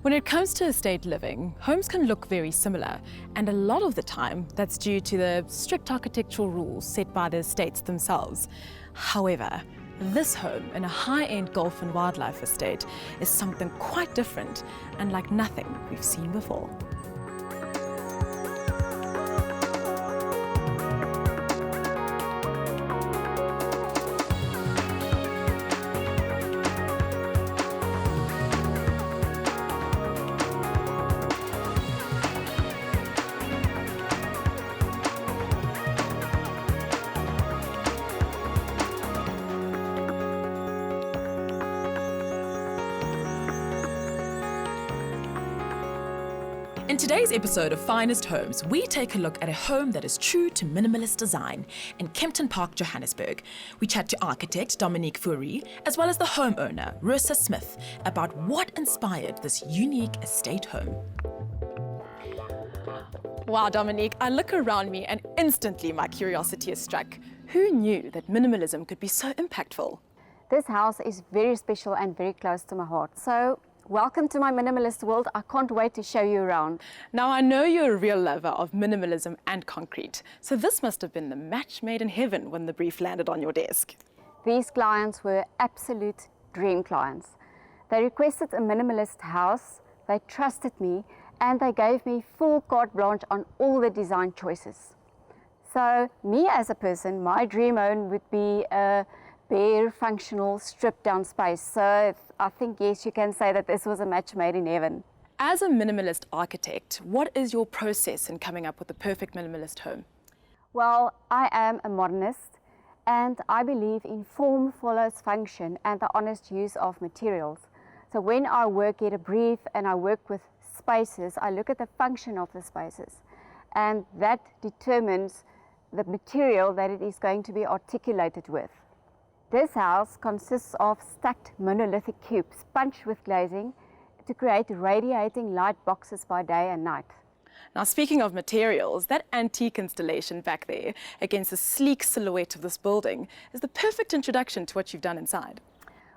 When it comes to estate living, homes can look very similar, and a lot of the time that's due to the strict architectural rules set by the estates themselves. However, this home in a high-end golf and wildlife estate is something quite different and like nothing we've seen before. In today's episode of Finest Homes, we take a look at a home that is true to minimalist design in Kempton Park, Johannesburg. We chat to architect Dominique Fourie, as well as the homeowner, Rosa Smith, about what inspired this unique estate home. Wow, Dominique, I look around me and instantly my curiosity is struck. Who knew that minimalism could be so impactful? This house is very special and very close to my heart. So, welcome to my minimalist world. I can't wait to show you around. Now, I know you're a real lover of minimalism and concrete, so this must have been the match made in heaven when the brief landed on your desk. These clients were absolute dream clients. They requested a minimalist house, they trusted me, and they gave me full carte blanche on all the design choices. So, me as a person, my dream home would be a bare, functional, stripped-down space. So I think, yes, you can say that this was a match made in heaven. As a minimalist architect, what is your process in coming up with the perfect minimalist home? Well, I am a modernist, and I believe in form follows function and the honest use of materials. So when I get a brief and I work with spaces, I look at the function of the spaces, and that determines the material that it is going to be articulated with. This house consists of stacked monolithic cubes punched with glazing to create radiating light boxes by day and night. Now, speaking of materials, that antique installation back there against the sleek silhouette of this building is the perfect introduction to what you've done inside.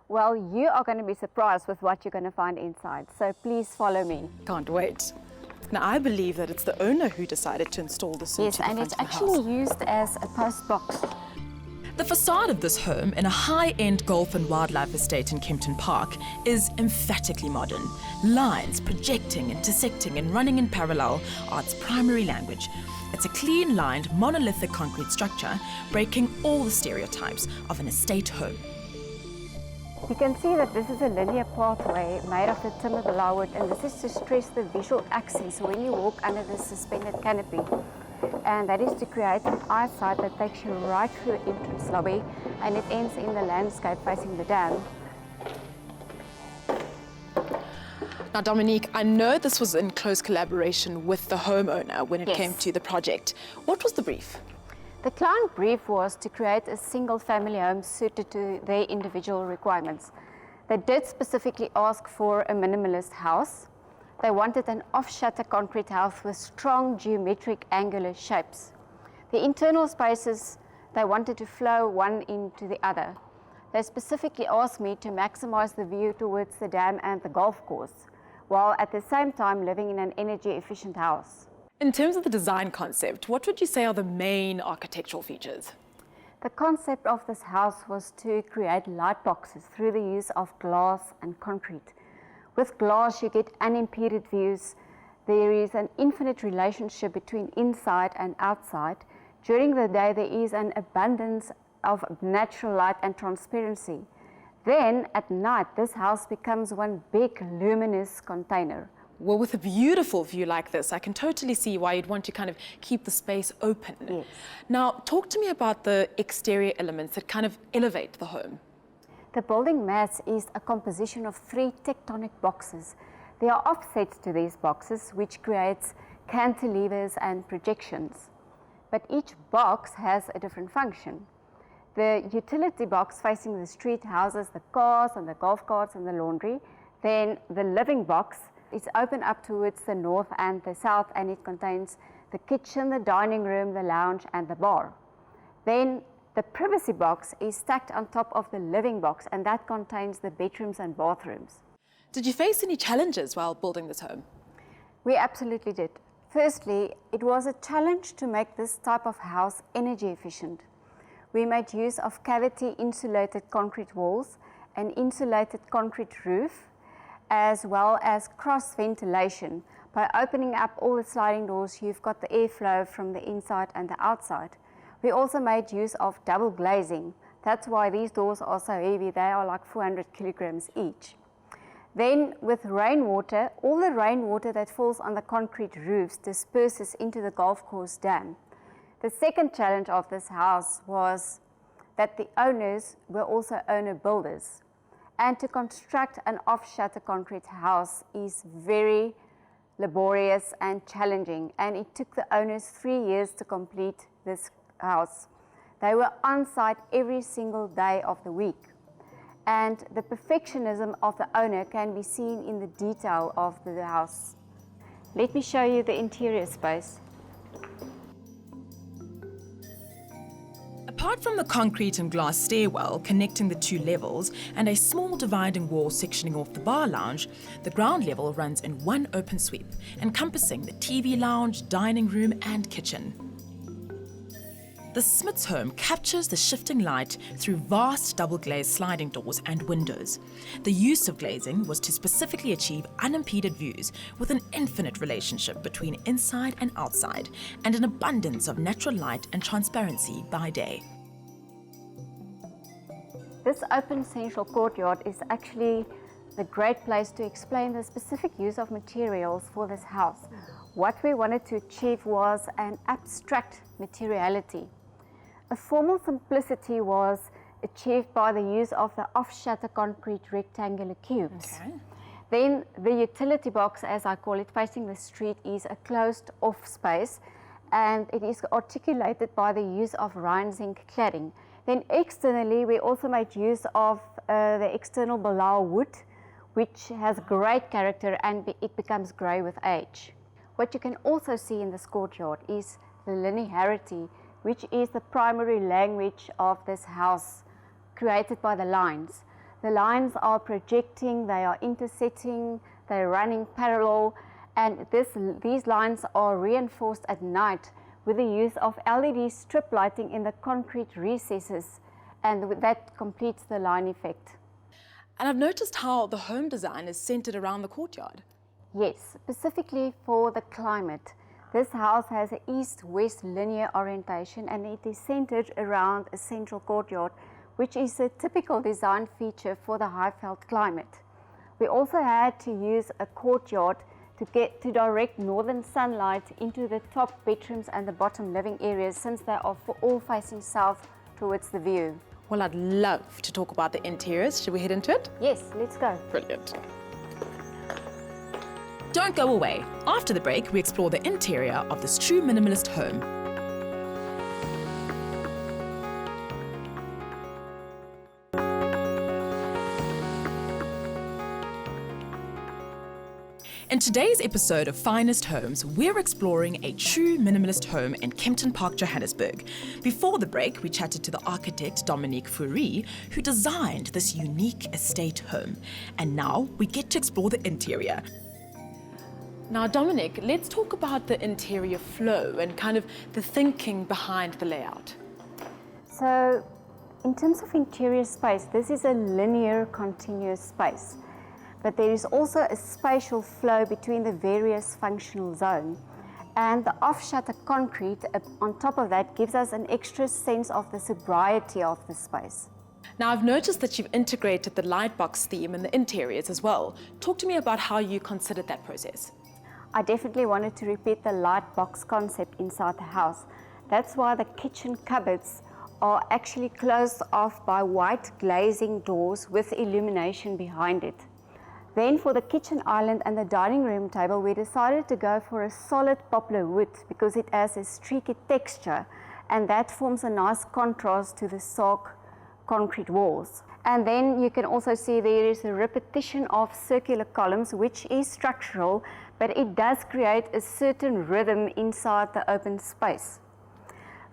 Well, you are going to be surprised with what you're going to find inside, so please follow me. Can't wait. Now, I believe that it's the owner who decided to install this into the front of the house. Yes, and it's actually used as a post box. The facade of this home in a high-end golf and wildlife estate in Kempton Park is emphatically modern. Lines projecting, intersecting and running in parallel are its primary language. It's a clean-lined, monolithic concrete structure, breaking all the stereotypes of an estate home. You can see that this is a linear pathway made of the timber plywood, and this is to stress the visual accents when you walk under the suspended canopy. And that is to create an eyesight that takes you right through the entrance lobby, and it ends in the landscape facing the dam. Now, Dominique, I know this was in close collaboration with the homeowner when it came to the project. What was the brief? The client brief was to create a single family home suited to their individual requirements. They did specifically ask for a minimalist house. They wanted an off-shutter concrete house with strong geometric angular shapes. The internal spaces, they wanted to flow one into the other. They specifically asked me to maximize the view towards the dam and the golf course, while at the same time living in an energy-efficient house. In terms of the design concept, what would you say are the main architectural features? The concept of this house was to create light boxes through the use of glass and concrete. With glass, you get unimpeded views. There is an infinite relationship between inside and outside. During the day, there is an abundance of natural light and transparency. Then, at night, this house becomes one big luminous container. Well, with a beautiful view like this, I can totally see why you'd want to kind of keep the space open. Yes. Now, talk to me about the exterior elements that kind of elevate the home. The building mass is a composition of 3 tectonic boxes. There are offsets to these boxes, which creates cantilevers and projections. But each box has a different function. The utility box facing the street houses the cars and the golf carts and the laundry. Then the living box is open up towards the north and the south, and it contains the kitchen, the dining room, the lounge and the bar. Then the privacy box is stacked on top of the living box, and that contains the bedrooms and bathrooms. Did you face any challenges while building this home? We absolutely did. Firstly, it was a challenge to make this type of house energy efficient. We made use of cavity insulated concrete walls, an insulated concrete roof, as well as cross ventilation. By opening up all the sliding doors, you've got the airflow from the inside and the outside. We also made use of double glazing. That's why these doors are so heavy. They are like 400 kilograms each. Then with rainwater, all the rainwater that falls on the concrete roofs disperses into the golf course dam. The second challenge of this house was that the owners were also owner builders. And to construct an off-shutter concrete house is very laborious and challenging, and it took the owners 3 years to complete this house. They were on site every single day of the week. And the perfectionism of the owner can be seen in the detail of the house. Let me show you the interior space. Apart from the concrete and glass stairwell connecting the two levels and a small dividing wall sectioning off the bar lounge, the ground level runs in one open sweep, encompassing the TV lounge, dining room and kitchen. The Smith's home captures the shifting light through vast double-glazed sliding doors and windows. The use of glazing was to specifically achieve unimpeded views with an infinite relationship between inside and outside, and an abundance of natural light and transparency by day. This open central courtyard is actually a great place to explain the specific use of materials for this house. What we wanted to achieve was an abstract materiality. A formal simplicity was achieved by the use of the off-shutter concrete rectangular cubes. Okay. Then the utility box, as I call it, facing the street, is a closed-off space, and it is articulated by the use of Rhine zinc cladding. Then externally, we also made use of the external Bilal wood, which has great character and it becomes grey with age. What you can also see in this courtyard is the linearity, which is the primary language of this house, created by the lines. The lines are projecting, they are intersecting, they're running parallel, and these lines are reinforced at night with the use of LED strip lighting in the concrete recesses, and that completes the line effect. And I've noticed how the home design is centered around the courtyard. Yes, specifically for the climate. This house has an east-west linear orientation, and it is centered around a central courtyard, which is a typical design feature for the Highveld climate. We also had to use a courtyard to direct northern sunlight into the top bedrooms and the bottom living areas, since they are all facing south towards the view. Well, I'd love to talk about the interiors. Should we head into it? Yes, let's go. Brilliant. Don't go away. After the break, we explore the interior of this true minimalist home. In today's episode of Finest Homes, we're exploring a true minimalist home in Kempton Park, Johannesburg. Before the break, we chatted to the architect Dominique Fourie, who designed this unique estate home. And now we get to explore the interior. Now, Dominique, let's talk about the interior flow and kind of the thinking behind the layout. So, in terms of interior space, this is a linear, continuous space. But there is also a spatial flow between the various functional zones. And the off-shutter concrete on top of that gives us an extra sense of the sobriety of the space. Now, I've noticed that you've integrated the light box theme in the interiors as well. Talk to me about how you considered that process. I definitely wanted to repeat the light box concept inside the house. That's why the kitchen cupboards are actually closed off by white glazing doors with illumination behind it. Then for the kitchen island and the dining room table, we decided to go for a solid poplar wood because it has a streaky texture, and that forms a nice contrast to the stark concrete walls. And then you can also see there is a repetition of circular columns, which is structural, but it does create a certain rhythm inside the open space.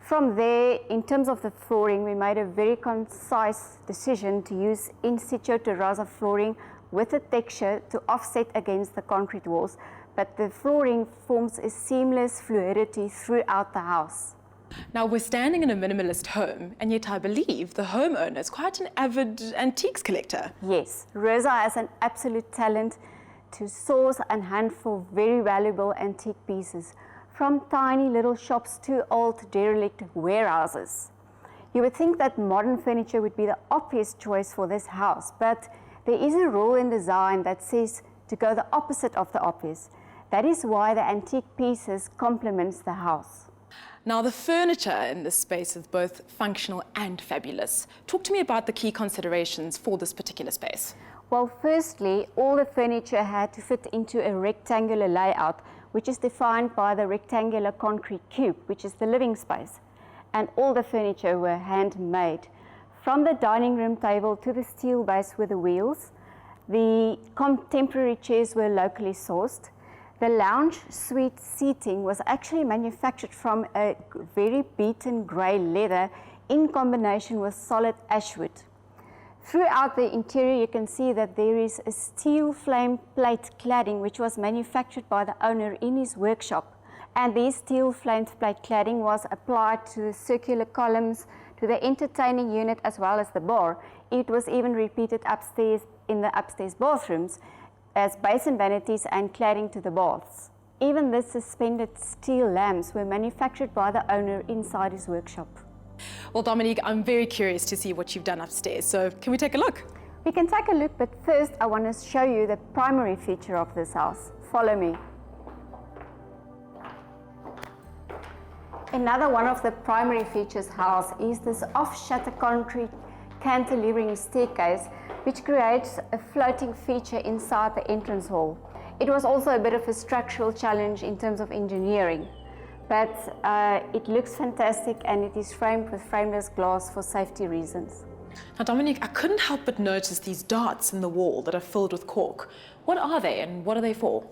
From there, in terms of the flooring, we made a very concise decision to use in situ terrazzo flooring with a texture to offset against the concrete walls, but the flooring forms a seamless fluidity throughout the house. Now, we're standing in a minimalist home, and yet I believe the homeowner is quite an avid antiques collector. Yes, Rosa has an absolute talent to source and hunt for very valuable antique pieces, from tiny little shops to old derelict warehouses. You would think that modern furniture would be the obvious choice for this house, but there is a rule in design that says to go the opposite of the obvious. That is why the antique pieces complements the house. Now, the furniture in this space is both functional and fabulous. Talk to me about the key considerations for this particular space. Well, firstly, all the furniture had to fit into a rectangular layout, which is defined by the rectangular concrete cube, which is the living space. And all the furniture were handmade. From the dining room table to the steel base with the wheels, the contemporary chairs were locally sourced. The lounge suite seating was actually manufactured from a very beaten grey leather in combination with solid ashwood. Throughout the interior, you can see that there is a steel flame plate cladding which was manufactured by the owner in his workshop. And these steel flame plate cladding was applied to the circular columns, to the entertaining unit as well as the bar. It was even repeated upstairs in the upstairs bathrooms as basin vanities and cladding to the baths. Even the suspended steel lamps were manufactured by the owner inside his workshop. Well, Dominique, I'm very curious to see what you've done upstairs, so can we take a look? We can take a look, but first I want to show you the primary feature of this house. Follow me. Another one of the primary features house is this off-shutter concrete cantilevering staircase, which creates a floating feature inside the entrance hall. It was also a bit of a structural challenge in terms of engineering, but it looks fantastic and it is framed with frameless glass for safety reasons. Now, Dominique, I couldn't help but notice these darts in the wall that are filled with cork. What are they and what are they for?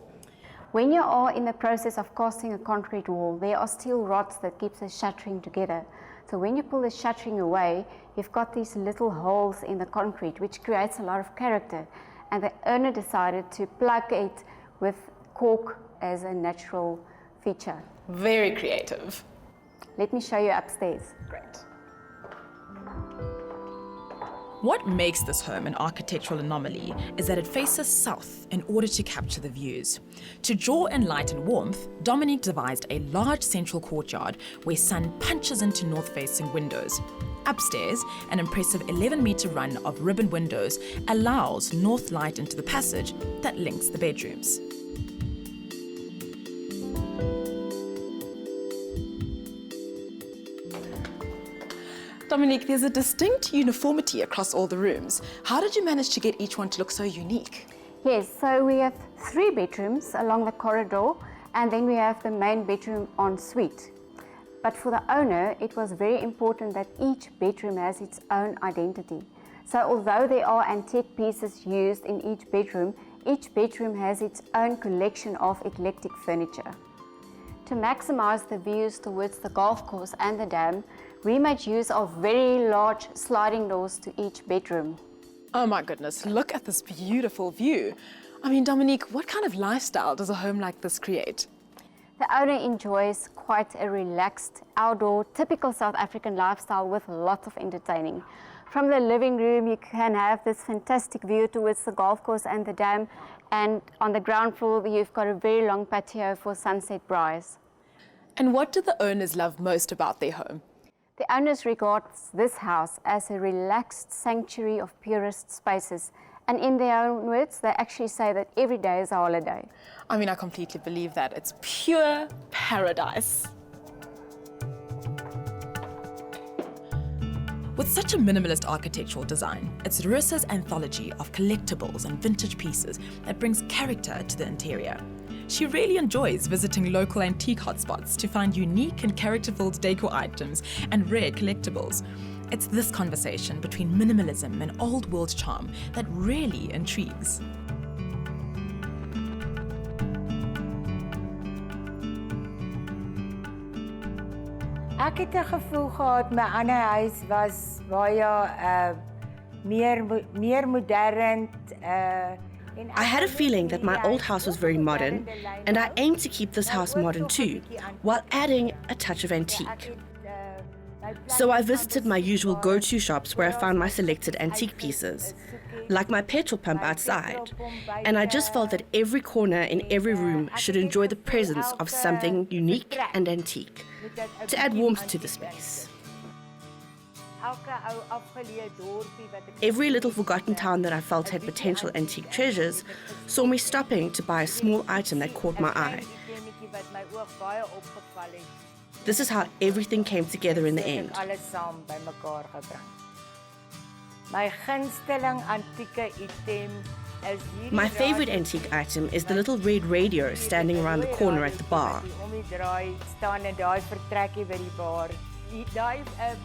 When you are in the process of casting a concrete wall, there are steel rods that keep the shuttering together. So when you pull the shuttering away, you've got these little holes in the concrete, which creates a lot of character. And the owner decided to plug it with cork as a natural feature. Very creative. Let me show you upstairs. Great. What makes this home an architectural anomaly is that it faces south in order to capture the views. To draw in light and warmth, Dominique devised a large central courtyard where sun punches into north-facing windows. Upstairs, an impressive 11-meter run of ribbon windows allows north light into the passage that links the bedrooms. Dominique, there's a distinct uniformity across all the rooms. How did you manage to get each one to look so unique? Yes, so we have 3 bedrooms along the corridor, and then we have the main bedroom en suite. But for the owner, it was very important that each bedroom has its own identity. So although there are antique pieces used in each bedroom has its own collection of eclectic furniture. To maximize the views towards the golf course and the dam, we made use of very large sliding doors to each bedroom. Oh my goodness, look at this beautiful view. I mean, Dominique, what kind of lifestyle does a home like this create? The owner enjoys quite a relaxed, outdoor, typical South African lifestyle with lots of entertaining. From the living room, you can have this fantastic view towards the golf course and the dam, and on the ground floor, you've got a very long patio for sunset braais. And what do the owners love most about their home? The owners regard this house as a relaxed sanctuary of purist spaces. And in their own words, they actually say that every day is a holiday. I mean, I completely believe that. It's pure paradise. With such a minimalist architectural design, it's Rosa's anthology of collectibles and vintage pieces that brings character to the interior. She really enjoys visiting local antique hotspots to find unique and character-filled decor items and rare collectibles. It's this conversation between minimalism and old-world charm that really intrigues. Ek het 'n gevoel gehad my ander huis was baie I had a feeling that my old house was very modern, and I aimed to keep this house modern too, while adding a touch of antique. So I visited my usual go-to shops where I found my selected antique pieces, like my petrol pump outside, and I just felt that every corner in every room should enjoy the presence of something unique and antique, to add warmth to the space. Every little forgotten town that I felt had potential antique treasures saw me stopping to buy a small item that caught my eye. This is how everything came together in the end. My favorite antique item is the little red radio standing around the corner at the bar.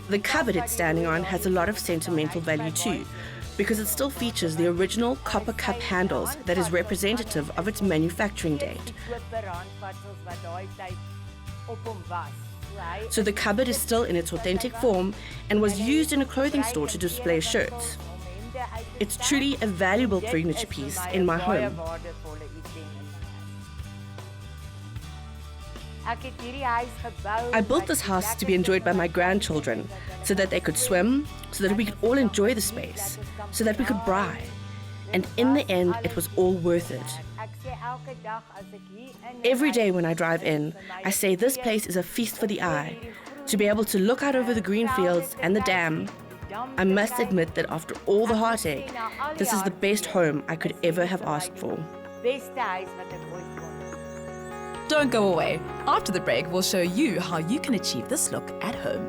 The cupboard it's standing on has a lot of sentimental value too, because it still features the original copper cup handles that is representative of its manufacturing date. So the cupboard is still in its authentic form and was used in a clothing store to display shirts. It's truly a valuable furniture piece in my home. I built this house to be enjoyed by my grandchildren, so that they could swim, so that we could all enjoy the space, so that we could braai. And in the end, it was all worth it. Every day when I drive in, I say this place is a feast for the eye. To be able to look out over the green fields and the dam, I must admit that after all the heartache, this is the best home I could ever have asked for. Don't go away. After the break, we'll show you how you can achieve this look at home.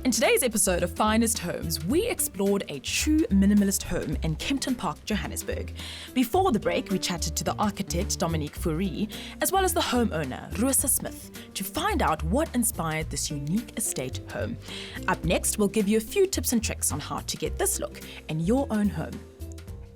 In today's episode of Finest Homes, we explored a true minimalist home in Kempton Park, Johannesburg. Before the break, we chatted to the architect, Dominique Fourie, as well as the homeowner, Rosa Smith, to find out what inspired this unique estate home. Up next, we'll give you a few tips and tricks on how to get this look in your own home.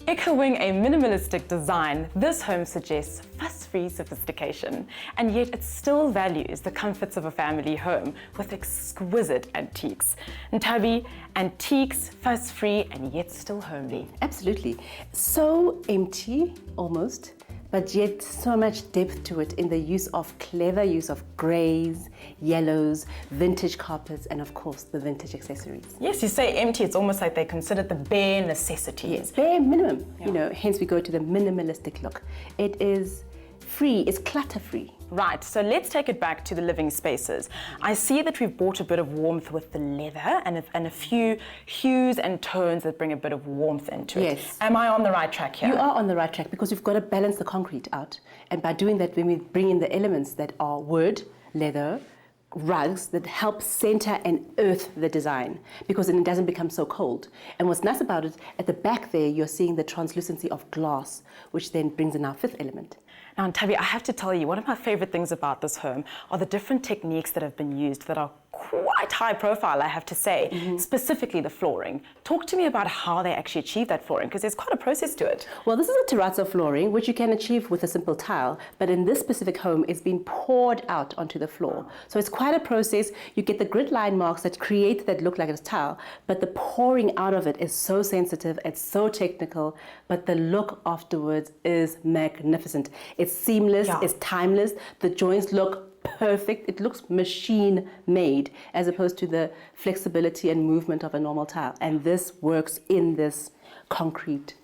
Echoing a minimalistic design, this home suggests fuss-free sophistication, and yet it still values the comforts of a family home with exquisite antiques. Ntabi, antiques, fuss-free, and yet still homely. Absolutely. So empty, almost, but yet so much depth to it in the use of clever use of greys, yellows, vintage carpets, and of course the vintage accessories. Yes, you say empty, it's almost like they consider the bare necessities. Yes, bare minimum. Yeah. Hence we go to the minimalistic look. It is free, it's clutter-free. Right, so let's take it back to the living spaces. I see that we've brought a bit of warmth with the leather and a few hues and tones that bring a bit of warmth into it. Yes. Am I on the right track here? You are on the right track because we've got to balance the concrete out. And by doing that, when we bring in the elements that are wood, leather, rugs that help center and earth the design because then it doesn't become so cold. And what's nice about it, at the back there, you're seeing the translucency of glass, which then brings in our fifth element. Now, Tabi, I have to tell you, one of my favorite things about this home are the different techniques that have been used that are quite high profile, I have to say, specifically the flooring. Talk to me about how they actually achieve that flooring, because there's quite a process to it. Well, this is a terrazzo flooring, which you can achieve with a simple tile, but in this specific home, it's been poured out onto the floor. So it's quite a process. You get the grid line marks that create that look like it's tile, but the pouring out of it is so sensitive, it's so technical, but the look afterwards is magnificent. It's seamless, it's timeless, the joints look perfect. It looks machine made as opposed to the flexibility and movement of a normal tile. And this works in this concrete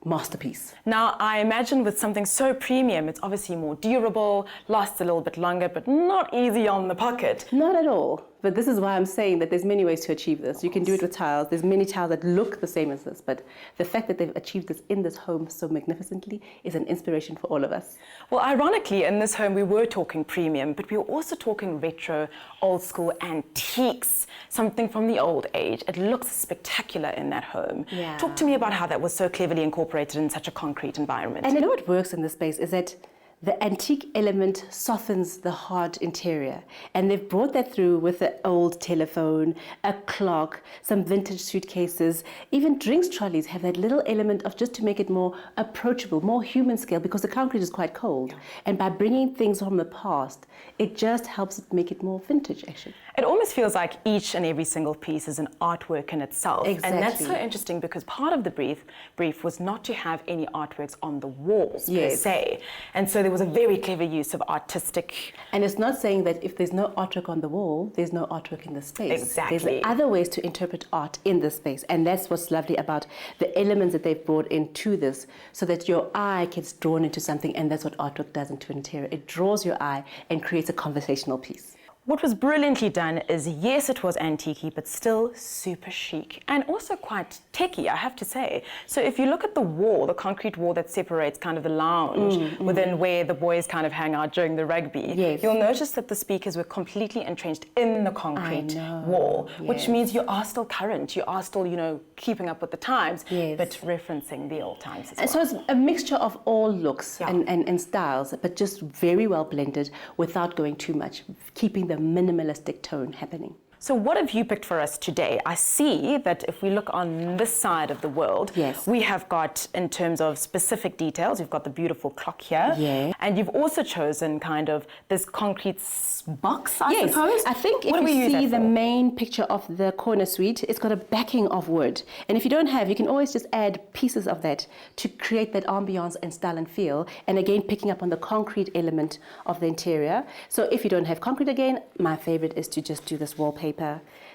masterpiece. Now, I imagine with something so premium, it's obviously more durable, lasts a little bit longer, but not easy on the pocket. Not at all. But this is why I'm saying that there's many ways to achieve this. You can do it with tiles. There's many tiles that look the same as this, but the fact that they've achieved this in this home so magnificently is an inspiration for all of us. Well, ironically, in this home, we were talking premium, but we were also talking retro, old school antiques, something from the old age. It looks spectacular in that home. Yeah. Talk to me about how that was so cleverly incorporated in such a concrete environment. And you know what works in this space is that the antique element softens the hard interior. And they've brought that through with the old telephone, a clock, some vintage suitcases, even drinks trolleys have that little element of just to make it more approachable, more human scale, because the concrete is quite cold. And by bringing things from the past, it just helps it make it more vintage, actually. It almost feels like each and every single piece is an artwork in itself. Exactly. And that's so interesting because part of the brief was not to have any artworks on the walls per se. And so there was a very clever use of artistic. And it's not saying that if there's no artwork on the wall, there's no artwork in the space. Exactly. There's other ways to interpret art in the space. And that's what's lovely about the elements that they've brought into this, so that your eye gets drawn into something, and that's what artwork does into an interior. It draws your eye and creates a conversational piece. What was brilliantly done is, yes, it was antique, but still super chic and also quite techy, I have to say. So if you look at the wall, the concrete wall that separates kind of the lounge within where the boys kind of hang out during the rugby, you'll notice that the speakers were completely entrenched in the concrete wall, which means you are still current, you are still, you know, keeping up with the times, but referencing the old times as well. So it's a mixture of all looks and styles, but just very well blended without going too much, keeping the minimalistic tone happening. So what have you picked for us today? I see that if we look on this side of the world, we have got, in terms of specific details, you've got the beautiful clock here, and you've also chosen kind of this concrete box, I suppose? I think if you see the main picture of the corner suite, it's got a backing of wood. And if you don't have, you can always just add pieces of that to create that ambiance and style and feel. And again, picking up on the concrete element of the interior. So if you don't have concrete again, my favorite is to just do this wallpaper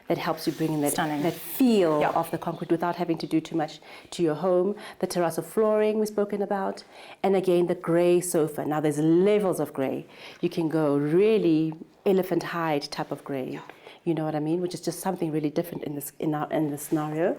that helps you bring in that feel of the concrete without having to do too much to your home. The terrazzo flooring we've spoken about. And again, the grey sofa. Now there's levels of grey. You can go really elephant hide type of grey. You know what I mean? Which is just something really different in this scenario.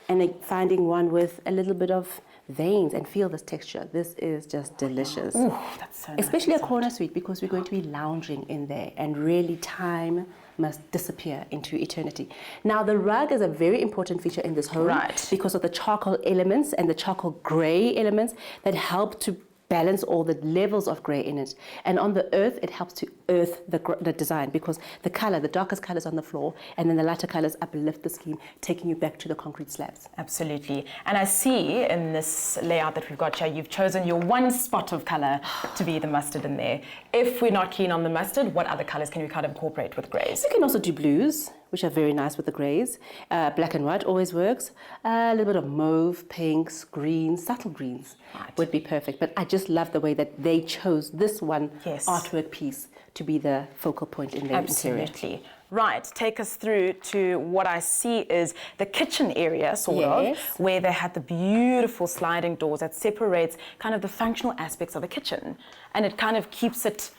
And finding one with a little bit of veins and feel this texture. This is just delicious. Ooh, that's so nice. Especially a corner suite, because we're going to be lounging in there, and really time must disappear into eternity. Now the rug is a very important feature in this home because of the charcoal elements and the charcoal grey elements that help to balance all the levels of grey in it. And on the earth, it helps to earth the design, because the color, the darkest colors on the floor, and then the lighter colors uplift the scheme, taking you back to the concrete slabs. Absolutely. And I see in this layout that we've got here, you've chosen your one spot of color to be the mustard in there. If we're not keen on the mustard, what other colors can we kind of incorporate with greys? You can also do blues, which are very nice with the greys. Black and white always works. A little bit of mauve, pinks, greens, subtle greens would be perfect. But I just love the way that they chose this one artwork piece to be the focal point in their interior. Absolutely. Right, take us through to what I see is the kitchen area, sort of, where they had the beautiful sliding doors that separates kind of the functional aspects of the kitchen. And it kind of keeps it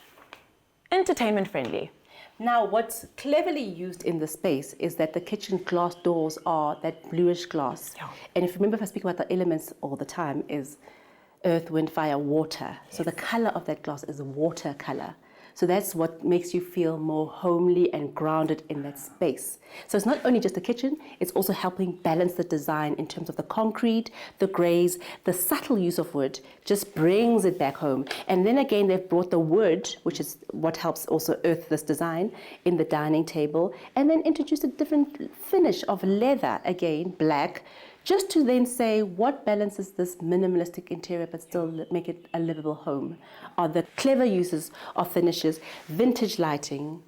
entertainment friendly. Now, what's cleverly used in the space is that the kitchen glass doors are that bluish glass. And if you remember, if I speak about the elements all the time, is earth, wind, fire, water. So the color of that glass is a water color. So that's what makes you feel more homely and grounded in that space. So it's not only just the kitchen, it's also helping balance the design in terms of the concrete, the greys, the subtle use of wood just brings it back home. And then again, they've brought the wood, which is what helps also earth this design, in the dining table, and then introduced a different finish of leather, again, black, just to then say what balances this minimalistic interior but still make it a livable home are the clever uses of finishes, vintage lighting,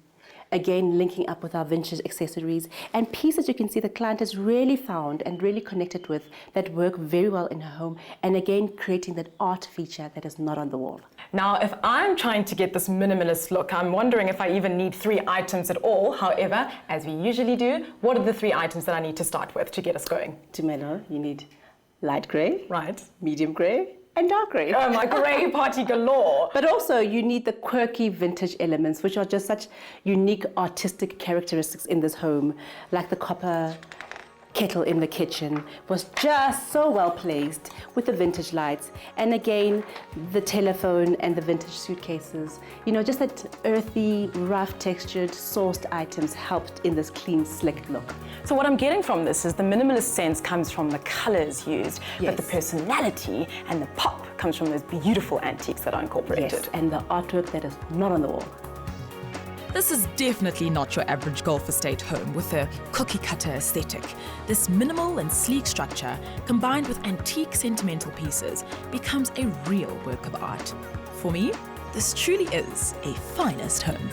again linking up with our vintage accessories, and pieces you can see the client has really found and really connected with that work very well in her home, and again creating that art feature that is not on the wall. Now, if I'm trying to get this minimalist look, I'm wondering if I even need 3 items at all. However, as we usually do, what are the 3 items that I need to start with to get us going? Tumelo, you need light grey, medium grey, and dark grey. Oh, my grey party galore. But also you need the quirky vintage elements, which are just such unique artistic characteristics in this home, like the copper kettle in the kitchen was just so well placed with the vintage lights. And again, the telephone and the vintage suitcases. You know, just that earthy, rough textured, sourced items helped in this clean, slick look. So what I'm getting from this is the minimalist sense comes from the colors used, but the personality and the pop comes from those beautiful antiques that are incorporated. Yes, and the artwork that is not on the wall. This is definitely not your average golf estate home with a cookie-cutter aesthetic. This minimal and sleek structure, combined with antique sentimental pieces, becomes a real work of art. For me, this truly is a finest home.